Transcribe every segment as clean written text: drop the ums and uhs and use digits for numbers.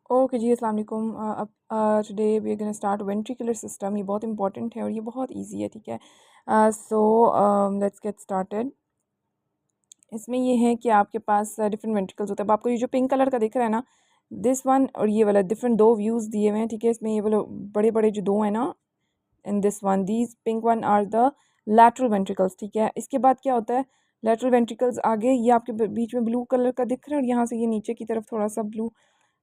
Okay जी, अस्सलाम वालेकुम। अब today we are gonna start ventricular system. ये बहुत इंपॉर्टेंट है और ये बहुत इजी है, ठीक है। So let's get started. इसमें ये है कि आपके पास डिफरेंट वेंट्रिकल्स होते हैं। अब आपको ये जो पिंक कलर का दिख रहा है ना, दिस वन और ये वाला डिफरेंट दो व्यूज़ दिए हुए हैं, ठीक है। इसमें ये वाले बड़े बड़े जो दो हैं ना, in this one these pink one are the lateral ventricles, ठीक है। इसके बाद क्या होता है, लैटरल वेंट्रिकल्स आगे ये आपके बीच में ब्लू कलर का दिख रहा है और यहाँ से ये नीचे की तरफ थोड़ा सा ब्लू।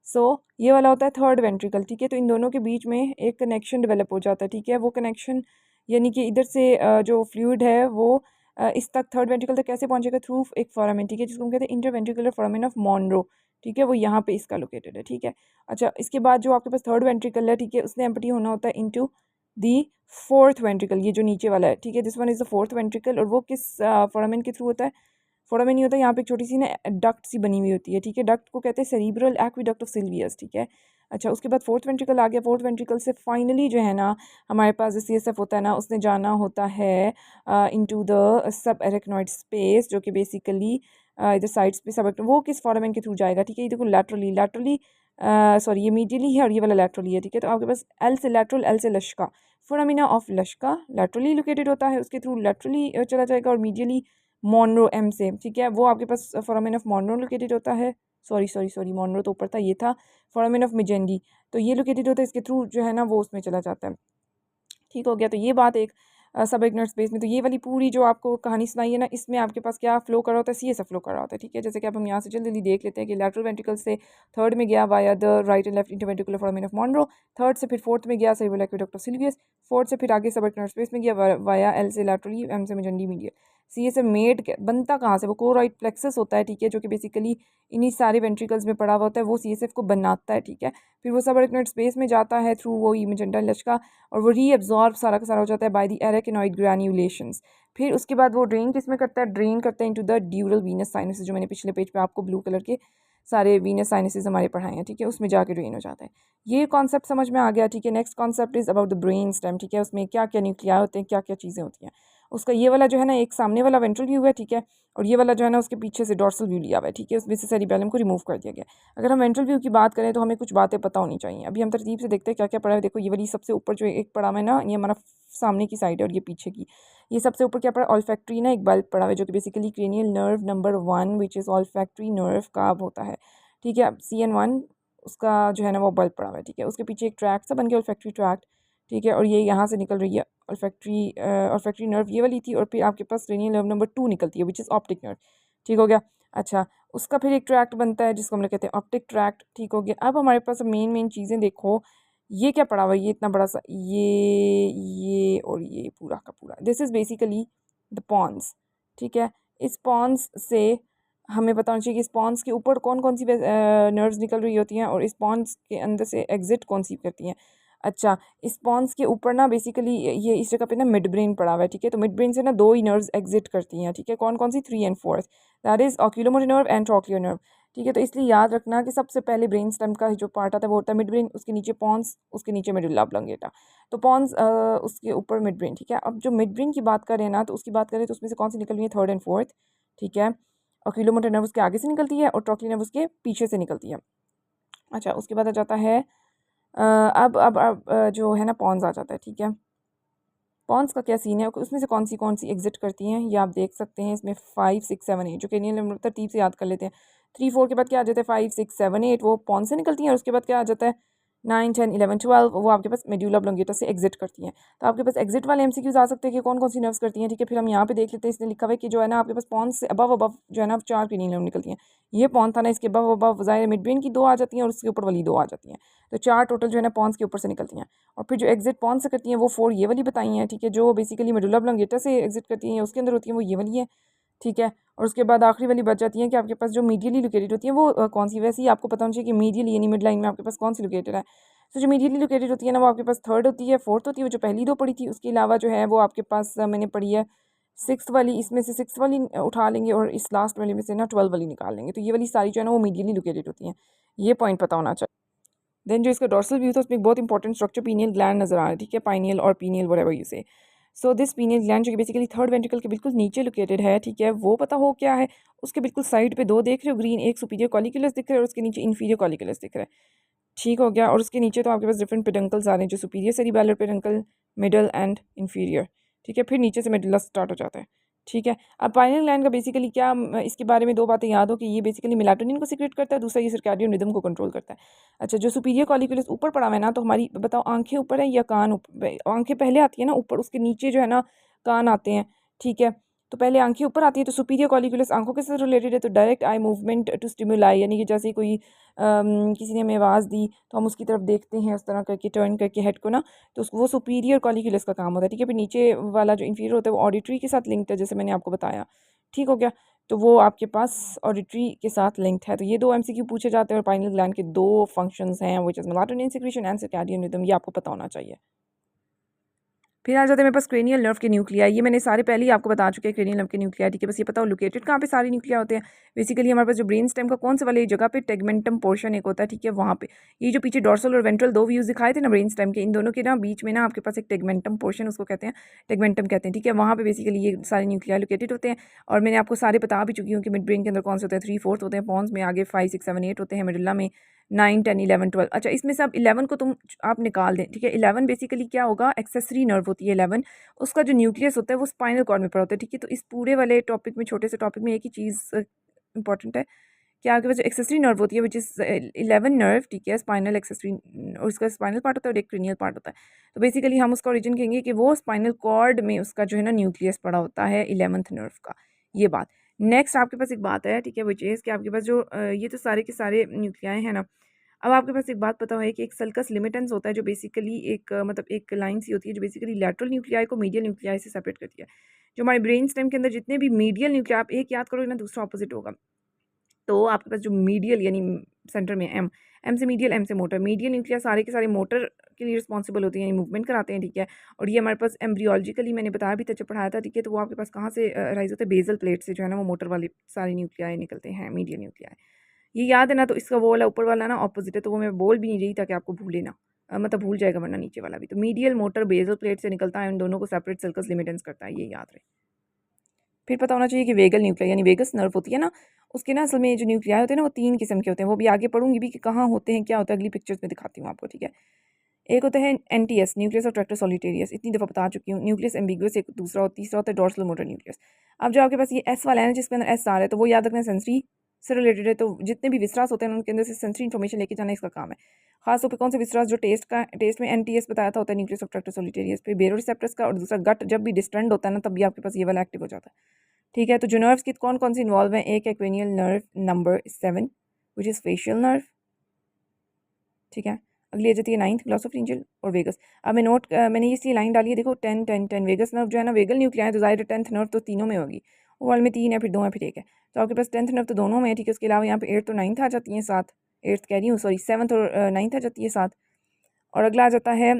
सो ये वाला होता है थर्ड वेंट्रिकल, ठीक है। तो इन दोनों के बीच में एक कनेक्शन डेवलप हो जाता है, ठीक है। वो कनेक्शन यानी कि इधर से जो फ्लूइड है वो इस तक थर्ड वेंट्रिकल तक कैसे पहुंचेगा, थ्रू एक फोरामेन, ठीक है, जिसको हम कहते हैं इंटरवेंट्रिकुलर फोरामेन ऑफ मॉनरो, ठीक है। वो यहाँ पे इसका लोकेटेड है, ठीक है। अच्छा, इसके बाद जो आपके पास थर्ड वेंट्रिकल है, ठीक है, उसने एम्प्टी होना होता है इनटू दी फोर्थ वेंट्रिकल, ये जो नीचे वाला है, ठीक है। This one is the fourth ventricle. और वो किस फोरामेन के थ्रू होता है, फोरामेन नहीं होता, यहाँ पे एक छोटी सी ना डक्ट सी बनी हुई होती है, ठीक है। डक्ट को कहते हैं सेरिब्रल एक्विडक्ट ऑफ सिल्वियस, ठीक है। अच्छा, उसके बाद फोर्थ वेंट्रिकल आ गया। फोर्थ वेंट्रिकल से फाइनली जो है ना हमारे पास जो CSF होता है ना, उसने जाना होता है into the sub arachnoid space, जो कि बेसिकली इधर साइड्स पे सब, वो किस फोरामेन के थ्रू जाएगा, ठीक है। ये देखो लैटरली लैटरली सॉरी ये मीडियली है और ये वाला लैटरली है, ठीक है। तो आपके पास एल से लैटरल, एल से लश्का, फोरामिना ऑफ लश्का लैटरली लोकेटेड होता है, उसके थ्रू लैटरली चला जाएगा। और मीडियली मॉनरो एम से, ठीक है, वो आपके पास फोरामेन ऑफ मॉनरो लोकेटेड होता है। सॉरी सॉरी सॉरी, मॉनरो तो ऊपर था, ये था फोरामेन ऑफ मिजेंडी। तो ये लोकेटेड होता है, इसके थ्रू जो है ना वो उसमें चला जाता है, ठीक हो गया। तो ये बात एक सब इग्नोर स्पेस में। तो ये वाली पूरी जो आपको कहानी सुनाई है ना, इसमें आपके पास क्या फ्लो कर रहा होता है, CSF फ्लो कर रहा होता है, ठीक है। जैसे कि अब हम यहाँ से जल्दी जल्दी देख लेते हैं कि लैटरल वेंट्रिकल से थर्ड में गया via the right and left interventricular foramen of Monroe, third से फिर फोर्थ में गया cerebral aqueduct of Silvius, fourth से फिर आगे सब इग्नोर स्पेस में गया वाया एल से लैटरली, एम से मिजेंडी मीडियल। CSF मेड बनता कहाँ से, वो कोराइड प्लेक्सस होता है, ठीक है, जो कि बेसिकली इन्हीं सारे वेंट्रिकल्स में पड़ा हुआ होता है, वो CSF को बनाता है, ठीक है। फिर वो सब इग्नोर स्पेस में जाता है थ्रू वो मेजेंटा लचका, और वो रीअब्जॉर्ब सारा का सारा हो जाता है बाय द एरेकिनॉइड ग्रैन्युलेशंस। फिर उसके बाद वो ड्रेन किसमें करता है, ड्रेन करता है इनटू द ड्यूरल वीनस साइनसेस, जो मैंने पिछले पेज पे आपको ब्लू कलर के सारे वीनस साइनसेस हमारे पढ़ाए हैं, ठीक है। उसमें जाके ड्रेन हो जाता है। ये कॉन्सेप्ट समझ में आ गया, ठीक है। Next concept is about the brain stem, ठीक है। उसमें क्या क्या न्यूक्लिया होते हैं, क्या क्या चीज़ें होती हैं। उसका ये वाला जो है ना एक सामने वाला वेंट्रल व्यू है, ठीक है। और ये वाला जो है ना उसके पीछे से डॉर्सल व्यू लिया हुआ है, ठीक है। उसमें से सेरिबेलम को रिमूव कर दिया गया। अगर हम वेंट्रल व्यू की बात करें तो हमें कुछ बातें पता होनी चाहिए। अभी हम तरतीब से देखते हैं क्या क्या पड़ा है। देखो ये वाली सबसे ऊपर जो एक पड़ा हुआ है ना, ये हमारा सामने की साइड है और ये पीछे की। ये सबसे ऊपर क्या पड़ा, ऑल्फैक्ट्री ना एक बल्ब पड़ा हुआ है, जो कि basically cranial nerve number 1 which is olfactory nerve का होता है, ठीक है। अब CN1 उसका जो है ना वो बल्ब पड़ा हुआ है, ठीक है। उसके पीछे एक ट्रैक सा बन गया, ऑल्फैक्ट्री ट्रैक्ट, ठीक है। और ये यहाँ से निकल रही है ऑल्फैक्ट्री नर्व, ये वाली थी। और फिर आपके पास क्रेनियल नर्व नंबर 2 निकलती है विच इज़ ऑप्टिक नर्व, ठीक हो गया। अच्छा, उसका फिर एक ट्रैक्ट बनता है जिसको हम लोग कहते हैं ऑप्टिक ट्रैक्ट, ठीक हो गया। अब हमारे पास मेन मेन चीज़ें देखो, ये क्या पड़ा हुआ है, ये इतना बड़ा सा ये और ये पूरा का पूरा, this is basically the pons, ठीक है। इस पॉन्स से हमें पता होना चाहिए कि इस पॉन्स के ऊपर कौन कौन सी नर्व्स निकल रही होती हैं और इस पॉन्स के अंदर से एग्जिट कौन सी करती हैं। अच्छा, इस पॉन्स के ऊपर ना बेसिकली ये इस जगह पे ना मिड ब्रेन पड़ा हुआ है, ठीक है। तो मिड ब्रेन से ना दो ही नर्व्स एग्जिट करती हैं, ठीक है। कौन कौन सी, 3 and 4, that is oculomotor nerve and trochlear nerve, ठीक है। तो इसलिए याद रखना कि सबसे पहले ब्रेन स्टेम का जो पार्ट आता है वो होता है मिड ब्रेन, उसके नीचे पॉन्स, उसके नीचे मेडुल्ला ऑब्लोंगेटा। तो पॉन्स उसके ऊपर मिड ब्रेन, ठीक है। अब जो मिड ब्रेन की बात करें ना, तो उसकी बात करें तो उसमें से कौन सी निकल रही है, थर्ड एंड फोर्थ, ठीक है। ऑक्यूलोमोटर नर्व उसके आगे से निकलती है और ट्रॉक्लियर नर्व उसके पीछे से निकलती है। अच्छा, उसके बाद आ जाता है अब जो है ना पॉन्स आ जाता है, ठीक है। पॉन्स का क्या सीन है, उसमें से कौन सी एग्जिट करती हैं, ये आप देख सकते हैं। इसमें 5 6 7 8 जो कि नहीं तरतीब से याद कर लेते हैं। 3 4 के बाद क्या आ जाता है, 5 6 7 8 वो पॉन्स से निकलती हैं। और उसके बाद क्या आ जाता है, 9 10 11 12 वो आपके पास मेड्यूला ऑब्लोंगेटा से एग्जिट करती हैं। तो आपके पास एग्जिट वाले MCQs आ सकते हैं कि कौन कौन सी नर्व्स करती हैं, ठीक है। फिर हम यहाँ पे देख लेते हैं, इसने लिखा हुआ है कि जो है ना आपके पास पॉन्स से अबव जो है ना 4 क्रेनियल नर्व निकलती हैं। ये पॉन था ना, इसके अबव ज़ाहिर मिड ब्रेन की 2 आ जाती हैं और उसके ऊपर वाली 2 आ जाती हैं। तो 4 टोटल जो है ना पॉन्स के ऊपर से निकलती हैं। और फिर जो एग्जिट पॉन्स से करती हैं वो 4 ये वाली बताई हैं, ठीक है। जो बेसिकली मेडुला ऑब्लोंगेटा से एग्जिट करती हैं उसके अंदर होती हैं वो ये वाली है, ठीक है। और उसके बाद आखिरी वाली बच जाती है कि आपके पास जो मीडियली लोकेटेड होती है वो कौन सी, वैसे ही आपको पता होना चाहिए कि मीडियली यानी मिड लाइन में आपके पास कौन सी लोकेटेड है। तो जो मीडियली लोकेटेड होती है ना वो आपके पास थर्ड होती है, फोर्थ होती है, वो जो पहली 2 पड़ी थी। उसके अलावा जो है वो आपके पास मैंने पढ़ी है सिक्स वाली, इसमें से सिक्स वाली उठा लेंगे और इस लास्ट वाले में से ना 12 वाली निकाल लेंगे। तो ये वाली सारी जो है ना वो मीडियली लोकेटेड होती हैं, ये पॉइंट पता होना चाहिए। देन जो इसका डोर्सल व्यू था उसमें एक बहुत इंपॉर्टेंट स्ट्रक्चर पीनियल ग्लैंड नजर आ रहा है, ठीक है। पाइनियल और पीनियल व्हाटएवर यू से। सो दिस पीनियल ग्लैंड जो कि बेसिकली थर्ड वेंट्रिकल के बिल्कुल नीचे लोकेटेड है, ठीक है। वो पता हो क्या है, उसके बिल्कुल साइड पे 2 देख रहे हो ग्रीन, एक सुपीरियर कॉलिकुलस दिख रहा है और उसके नीचे इन्फीरियर कॉलिकुलस दिख रहा है। ठीक हो गया। और उसके नीचे तो आपके पास डिफरेंट पेडंकल्स आ रहे हैं, जो superior cerebellar peduncle, middle and inferior. ठीक है, फिर नीचे से मिडल स्टार्ट हो जाता है। ठीक है, अब पाइनियल ग्लैंड का बेसिकली क्या, इसके बारे में दो बातें याद हो कि ये बेसिकली मेलाटोनिन को सीक्रेट करता है, दूसरा ये सर्कैडियन रिदम को कंट्रोल करता है। अच्छा, जो सुपीरियर कॉलिक्युलस ऊपर पड़ा हुआ है ना, तो हमारी बताओ आंखें ऊपर है या कान ऊपर? आंखें पहले आती है ना ऊपर, उसके नीचे जो है ना कान आते हैं। ठीक है, तो पहले आंखें ऊपर आती है, तो सुपीरियर कॉलिक्युलस आंखों के साथ रिलेटेड है, तो direct eye movement to stimuli, यानी कि जैसे कोई किसी ने हमें आवाज़ दी तो हम उसकी तरफ देखते हैं, उस तरह करके टर्न करके हेड को ना, तो वो सुपीरियर कॉलिक्युलस का काम होता है। ठीक है, फिर नीचे वाला जो इंफीरियर होता है वो ऑडिटरी के साथ लिंक्ड है, जैसे मैंने आपको बताया। ठीक हो गया, तो वो आपके पास ऑडिटरी के साथ लिंक्ड है। तो ये दो एमसीक्यू पूछे जाते हैं, और पाइनियल ग्लैंड के दो फंक्शंस हैं, which is melatonin secretion and circadian rhythm, ये आपको पता होना चाहिए। फिर आ जाते हैं मेरे पास क्रेनियल नर्व के न्यूक्लिया। ये मैंने सारे पहले ही आपको बता चुके हैं क्रेनियल नर्व के न्यूक्लिया। ठीक है, बस ये पता हो लोकेटेड कहाँ पे सारे न्यूक्लिया होते हैं। बेसिकली हमारे पास जो ब्रेन स्टेम का कौन से वाले जगह पे टेगमेंटम पोर्शन एक होता है, ठीक है, वहाँ पे ये जो पीछे डोर्सल और वेंट्रल दो व्यूज दिखाए थे ना ब्रेन स्टेम के, इन दोनों के ना बीच में ना आपके पास एक टेगमेंटम पोर्शन, उसको कहते हैं टेगमेंटम कहते हैं। ठीक है, वहाँ पे बेसिकली ये सारे न्यूक्लिया लोकेटेड होते हैं। और मैंने आपको सारे बता भी चुकी हूँ कि मिड ब्रेन के अंदर कौन से होते हैं। 3/4 होते हैं पॉन्स में, आगे 5 6 7 8 होते हैं मिडिला में, 9 10 11 12। अच्छा, इसमें से अब 11 को तुम आप निकाल दें। ठीक है, 11 बेसिकली क्या होगा, एक्सेसरी नर्व होती है 11, उसका जो न्यूक्लियस होता है वो स्पाइनल कॉर्ड में पड़ा होता है। ठीक है, तो इस पूरे वाले टॉपिक में, छोटे से टॉपिक में, एक ही चीज़ इंपॉर्टेंट है कि आपके पास जो एक्सेसरी नर्व होती है विच इज़ 11 नर्व, ठीक है, स्पाइनल एक्सेसरी, और उसका स्पाइनल पार्ट होता है और एक क्रेनियल पार्ट होता है। तो बेसिकली हम उसका ओरिजिन कहेंगे कि वो स्पाइनल कॉर्ड में उसका जो है ना न्यूक्लियस पड़ा होता है 11th नर्व का। ये बात। नेक्स्ट आपके पास एक बात है, ठीक है, विच इज़ कि आपके पास जो ये तो सारे के सारे न्यूक्लियाए हैं ना। अब आपके पास एक बात पता है कि एक सल्कस लिमिटेंस होता है, जो बेसिकली एक मतलब एक लाइन सी होती है, जो बेसिकली लैटरल न्यूक्लियाई को मीडियल न्यूक्लियाई से सेपरेट करती है। जो हमारे ब्रेन स्टेम के अंदर जितने भी मीडियल न्यूक्लिया, आप एक याद करोगे ना, दूसरा ऑपोजिट होगा। तो आपके पास जो मीडियल यानी सेंटर में एम, एम से मीडियल, एम से मोटर, मीडियल न्यूक्लिया सारे के सारे मोटर के लिए रिस्पॉन्सिबल होती हैं, यानी मूवमेंट कराते हैं। ठीक है, और ये हमारे पास एम्ब्रियोलॉजिकली मैंने बताया भी था जब पढ़ाया था। ठीक है, तो वो आपके पास कहाँ से राइज होते हैं, बेजल प्लेट से जो है ना वो मोटर वाले सारे न्यूक्लियाई निकलते हैं, मीडियल न्यूक्लियाई। ये याद है ना, तो इसका वो वाला ऊपर वाला ना ऑपोजिट है, तो वो मैं बोल भी नहीं रही ताकि आपको भूले ना, मतलब भूल जाएगा वरना नीचे वाला भी। तो मीडियल मोटर बेजल प्लेट से निकलता है, इन दोनों को सेपरेट सर्कस लिमिटेंस करता है, ये याद रहे। फिर पता होना चाहिए कि वेगल न्यूक्लिया यानी वेगस नर्व होती है ना, उसके ना असल में जो न्यूक्लिया होते हैं ना वो 3 किस्म के होते हैं। वो भी आगे पढ़ूंगी भी कि कहाँ होते हैं, क्या होता है, अगली पिक्चर्स में दिखाती हूँ आपको। ठीक है, एक होता है NTS, nucleus of tractor solitarius, इतनी दफ़ा बता चुकी हूँ। न्यूक्लियस एम्बिगुअस एक दूसरा, और तीसरा होता है डोर्सल मोटर न्यूक्लियस। अब जो आपके पास ये एस वाला है ना, जिसके अंदर एस आ रहा है, तो वो याद रखना सेंसरी से रिलेटेड है। तो जितने भी विसरास होते हैं उनके अंदर से सेंसरी इन्फॉर्मेशन लेके जाना इसका काम है। खासतौर पर कौन से विसरास, जो टेस्ट में एनटीएस बताया था, होता है न्यूक्लियस ऑफ ट्रैक्टर सॉलिटेरियस। फिर बेरो रिसेप्टर्स का, और दूसरा गट जब भी डिस्टेंड होता है ना, तब भी आपके पास ये वाला एक्टिव हो जाता है। ठीक है, तो जो नर्व्स की कौन कौन सी इन्वॉल्व हैं, एक है cranial nerve number 7 which is facial nerve. ठीक है, अगली आ जाती है 9th ग्लॉसोफेरिंजियल और वेगस। अब मैं नोट मैंने इसलिए लाइन डाली है, देखो 10 10 10 वेगस नर्व जो है ना वेगल न्यूक्लिया है, तो जाहिर है 10th नर्व तो तीनों में होगी, वर्ल्ड में 3 है, फिर 2 है, फिर 1 है। तो आपके पास 10th नर्व तो दोनों में है। ठीक है, उसके अलावा यहाँ पे 8th और 9th आ जाती हैं साथ, 8th कह रही हूँ सॉरी, 7th और 9th आ जाती है साथ। और अगला आ जाता है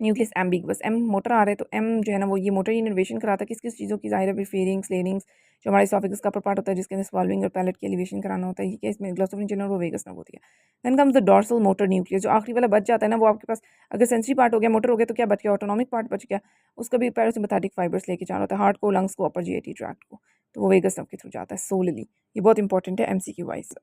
न्यूक्लियस एम्बिगुअस, एम मोटर आ रहे हैं, तो एम जो है ना वो ये मोटर इनर्वेशन कराता है किस किस चीज़ों की, जाहिर है फेरिंग्स लेरिंग्स, जो हमारे एसोफेगस का पार्ट होता है जिसके अंदर स्वॉल्विंग और पैलेट की एलिवेशन कराना होता है। ठीक है, इसमें ग्लॉसोफेरिंजियल और वो वेगस नर्व होती है। Then comes the dorsal motor nucleus, जो आखिरी वाला बच जाता है ना, वो आपके पास अगर सेंसरी पार्ट हो गया, मोटर हो गया, तो क्या बच गया, ऑटोनॉमिक पार्ट बच गया। उसका भी पैरासिम्पैथेटिक फाइबर्स लेके जाना होता है, हार्ट को, लंग्स को, अपर जीआईटी ट्रैक्ट को, तो वो वेगस नर्व के थ्रू जाता है सोलली। ये बहुत इंपॉर्टेंट है एमसीक्यू वाइज।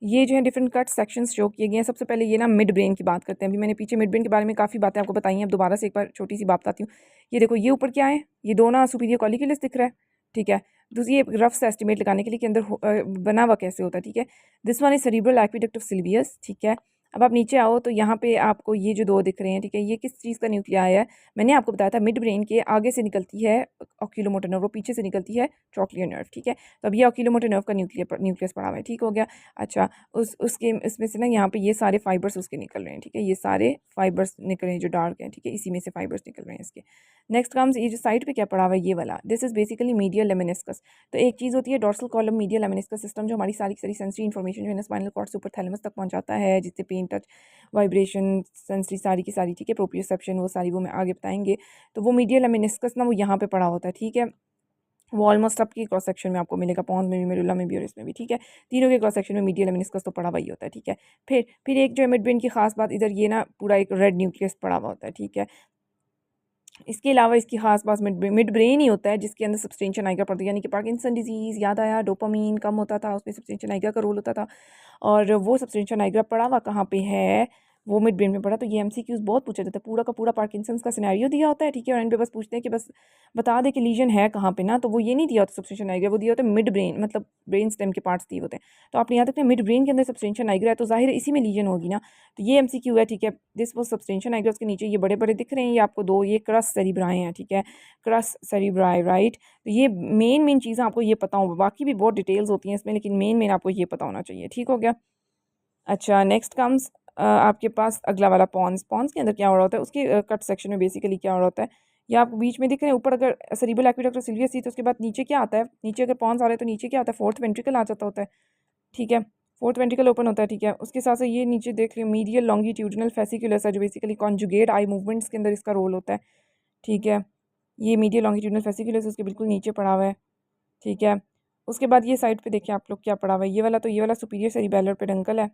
ये जो है डिफरेंट कट सेक्शंस शो किए गए हैं। सबसे पहले ये ना मिड ब्रेन की बात करते हैं। अभी मैंने पीछे मिड ब्रेन के बारे में काफ़ी बातें आपको बताई हैं, अब दोबारा से एक बार छोटी सी बात बताती हूँ। ये देखो, ये ऊपर क्या है, ये दो ना सुपीरियर कॉलिक्युलस दिख रहा है। ठीक है, दूसरी ये रफ से एस्टिमेट लगाने के लिए कि अंदर बना हुआ कैसे होता है। ठीक है, this one is cerebral aqueduct of Silvius. ठीक है, अब आप नीचे आओ तो यहाँ पे आपको ये जो दो दिख रहे हैं, ठीक है, ये किस चीज़ का न्यूक्लियाई है। मैंने आपको बताया था मिड ब्रेन के आगे से निकलती है ऑक्यूलोमोटर नर्व, पीछे से निकलती है ट्रोक्लियर नर्व। ठीक है, तो अब ये ऑक्यूलोमोटर नर्व का न्यूक्लियस पड़ा हुआ है। ठीक हो गया। अच्छा, उसके इसमें से ना यहाँ पे ये सारे फाइबर्स उसके निकल रहे हैं। ठीक है, ये सारे फाइबर्स निकल रहे हैं जो डार्क हैं। ठीक है, इसी में से फाइबर्स निकल रहे हैं इसके। नेक्स्ट कम्स, ये जो साइड पे क्या पड़ा हुआ है ये वाला, this is basically medial lemniscus. तो एक चीज़ होती है dorsal column medial lemniscus system, जो हमारी सारी सारी सेंसरी इन्फॉर्मेशन जो है ना स्पाइनल कॉर्ड से ऊपर थैलेमस तक पहुँचाता है, जिससे पेन, टच, वाइब्रेशन, सेंसरी सारी की सारी। ठीक है, प्रोप्रियोसेप्शन, वो सारी वो मैं आगे बताएंगे। तो वो मीडियल लेमिनिस्कस ना वो यहाँ पे पड़ा होता है। ठीक है, वो ऑलमोस्ट आपकी क्रॉस सेक्शन में आपको मिलेगा, पॉन्स में भी, मेडुला में भी और इसमें भी। ठीक है, तीनों के क्रॉस सेक्शन में मीडियल लेमिनिस्कस तो पड़ा हुआ ही होता है। ठीक है, फिर एक जो है मिड ब्रेन की खास बात, इधर ये ना पूरा एक रेड न्यूक्लियस पड़ा हुआ होता है। ठीक है, इसके अलावा इसकी खास बात मिड ब्रेन ही होता है जिसके अंदर सब्सटेंशिया नाइग्रा पड़ती है, यानी कि पार्किंसन डिजीज़ याद आया, डोपामीन कम होता था उसमें सब्सटेंशिया नाइग्रा का रोल होता था। और वो सब्सटेंशिया नाइग्रा पड़ा हुआ कहाँ पे है, वो मिड ब्रेन में पड़ा। तो ये एमसीक्यूज़ बहुत पूछा जाता है, पूरा का पूरा पार्किंसंस का सिनेरियो दिया होता है, ठीक है, और एंड पे बस पूछते हैं कि बस बता दे कि लीजन है कहाँ पे ना, तो वो ये नहीं दिया होता सब्सटेंशिया नाइग्रा, वो दिया होता है मिड ब्रेन, मतलब ब्रेन स्टेम के पार्ट्स दिए होते हैं। तो आपने याद रखना मिड ब्रेन के अंदर सब्सटेंशिया नाइग्रा है तो जाहिर है इसी में लीजन होगी ना। तो ये एमसीक्यू है, ठीक है। दिस वो सब्सटेंशिया नाइग्रा, उसके नीचे ये बड़े बड़े दिख रहे हैं, ये आपको दो, ये क्रस सेरिब्राई हैं, ठीक है, क्रस सेरिब्राई, राइट। तो ये मेन मेन चीज़ें आपको ये पता हो, बाकी भी बहुत डिटेल्स होती हैं इसमें, लेकिन मेन मेन आपको ये पता होना चाहिए, ठीक हो गया। अच्छा, नेक्स्ट कम्स आपके पास अगला वाला पॉन्स। पॉन्स के अंदर क्या हो रहा होता है, उसके कट सेक्शन में बेसिकली क्या हो रहा होता है, ये आपको बीच में दिख रहे हैं, ऊपर अगर सेरिब्रल एक्वेडक्ट सिल्वियस थी तो उसके बाद नीचे क्या आता है, नीचे अगर पॉन्स आ रहे हैं तो नीचे क्या आता है, फोर्थ वेंट्रिकल आ जाता होता है, ठीक है, फोर्थ वेंट्रिकल ओपन होता है, ठीक है। उसके साथ से ये नीचे देख लियो मीडियल लॉन्गिट्यूडिनल फेसिकुलस है जो बेसिकली कॉन्जुगेट आई मूवमेंट्स के अंदर इसका रोल होता है, ठीक है। ये मीडियल लॉन्गिट्यूडिनल फेसिकुलस उसके बिल्कुल नीचे पड़ा हुआ है, ठीक है। उसके बाद ये साइड पे देखिए आप लोग क्या पड़ा हुआ है, ये वाला, तो ये वाला सुपीरियर सेरिबेलर पेडंकल है,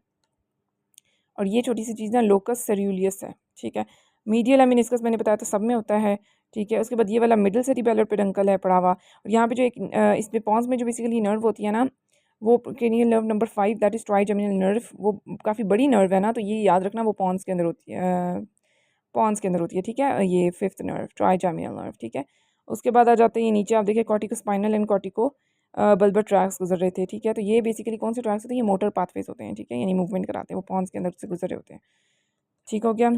और ये छोटी सी चीज़ ना लोकस सेरियुलियस है, ठीक है। मीडियल लेमिनिस्कस मैंने बताया था सब में होता है, ठीक है। उसके बाद ये वाला मिडिल सेरिबेलर पेडंकल है पड़ा हुआ, और यहाँ पे जो एक इसमें पॉन्स में जो बेसिकली नर्व होती है ना, वो cranial nerve number 5 that is trigeminal nerve, वो काफ़ी बड़ी नर्व है ना, तो ये याद रखना वो पॉन्स के अंदर होती है, पॉन्स के अंदर होती है, ठीक है, ये फिफ्थ नर्व ट्राइजेमिनल नर्व, ठीक है। उसके बाद आ जाते हैं ये नीचे, आप देखिए cortico spinal and cortico bulbar tracks गुजर रहे थे, ठीक है। तो ये बेसिकली कौन से ट्रैक्स होते हैं, ये मोटर पाथवेज होते हैं, ठीक है, यानी मूवमेंट कराते हैं, वो पॉन्स के अंदर से गुजर रहे होते हैं, ठीक हो गया।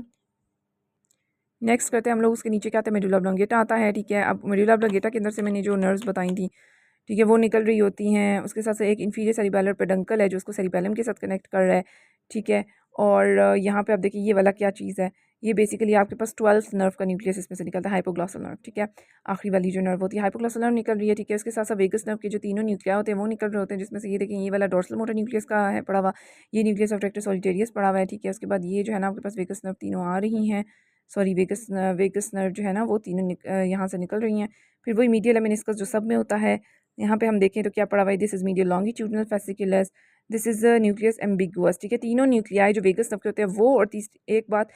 नेक्स्ट करते हैं हम लोग, उसके नीचे क्या आता है, मेडुला ऑब्लोंगेटा आता है, ठीक है। अब मेडुला ऑब्लोंगेटा के अंदर से मैंने जो नर्व्स बताई थी, ठीक है, वो निकल रही होती हैं। उसके साथ से एक इन्फीरियर सेरिबेलर पेडंकल है जो उसको सेरिबेलम के साथ कनेक्ट कर रहा है, ठीक है। और यहाँ पे आप देखिए ये वाला क्या चीज़ है, ये बेसिकली आपके पास 12th नर्व का न्यूक्लियस इसमें से निकलता है, हाइपोग्लॉसल नर्व, ठीक है। आखिरी वाली जो नर्व होती है हाइपोग्लॉसल नर्व निकल रही है, ठीक है। उसके साथ साथ वेगस नर्व के जो तीनों न्यूक्लिया होते हैं वो निकल रहे होते हैं, जिसमें से ये देखिए ये वाला डोर्सल मोटर न्यूक्लियस का है पड़ा हुआ, ये न्यूक्लियस ऑफ रेक्टस सॉलिटेरियस पड़ा हुआ है, ठीक है। उसके बाद ये जो है ना आपके पास वेगस नर्व तीनों आ रही हैं, सॉरी वेगस नर्व जो है ना वो तीनों यहाँ से निकल रही हैं। फिर वही मीडियल लेमिनिस्कस जो सब में होता है, यहाँ पे हम देखें तो क्या पड़ा हुआ है, this is medial longitudinal fasciculus, this is nucleus ambiguous, ठीक है। तीनों न्यूक्लियाई जो वेगस नर्व के होते हैं वो, और तीसरी एक बात,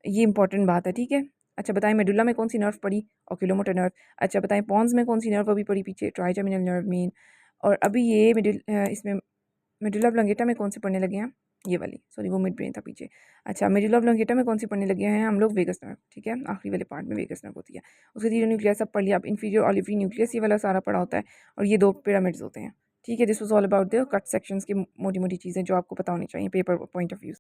ये इंपॉर्टेंट बात है, ठीक है। अच्छा बताएं मेडुला में कौन सी नर्व पड़ी, ओक्यूलोमोटर नर्व। अच्छा बताएं पॉन्स में कौन सी नर्व अभी पड़ी पीछे, ट्राइजेमिनल नर्व मेन। और अभी ये इसमें मेडुला ऑब्लोंगेटा में कौन सी पढ़ने लगे हैं, ये वाली, सॉरी वो मिड ब्रेन था पीछे। अच्छा मेडुला ऑब्लोंगेटा में कौन सी पढ़ने लगे हैं हम लोग, वेगस नर्व, ठीक है, आखिरी वाले पार्ट में वेगस नर्व होती है। उसके तीनों न्यूक्लियस सब पढ़ लिया, अब इन्फीरियर ऑलिवरी न्यूक्लियस ये वाला सारा पड़ा होता है, और ये दो पिरामिड्स होते हैं, ठीक है। This was all about the cut sections की मोटी मोटी चीज़ें जो आपको पता होनी चाहिए paper point of view.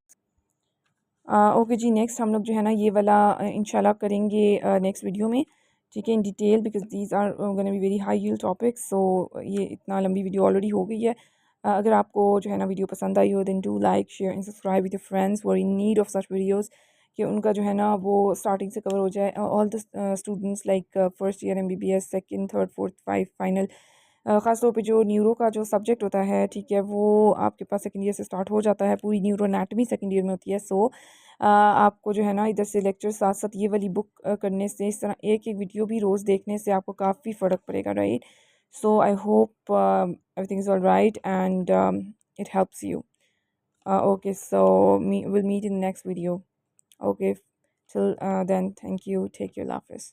Okay जी, नेक्स्ट हम लोग जो है ना ये वाला इंशाल्लाह करेंगे नेक्स्ट वीडियो में, ठीक है, in detail, because these are gonna be very high yield topics. So ये इतना लंबी वीडियो ऑलरेडी हो गई है। अगर आपको जो है ना वीडियो पसंद आई हो then do like share and subscribe with your friends वो in need of such videos, कि उनका जो है ना वो स्टार्टिंग से कवर हो जाए, all the students like first year MBBS, second, third, fourth, five final, ख़ासतौर पे जो न्यूरो का जो सब्जेक्ट होता है, ठीक है, वो आपके पास सेकंड ईयर से स्टार्ट हो जाता है, पूरी न्यूरो एनाटमी सेकंड ईयर में होती है। सो आपको जो है ना इधर से लेक्चर साथ साथ ये वाली बुक करने से, इस तरह एक एक वीडियो भी रोज़ देखने से आपको काफ़ी फ़र्क पड़ेगा, right. So I hope everything is all right and it helps you. Okay, so we'll meet in the next video. Okay, till then, thank you. Take care, Lafis.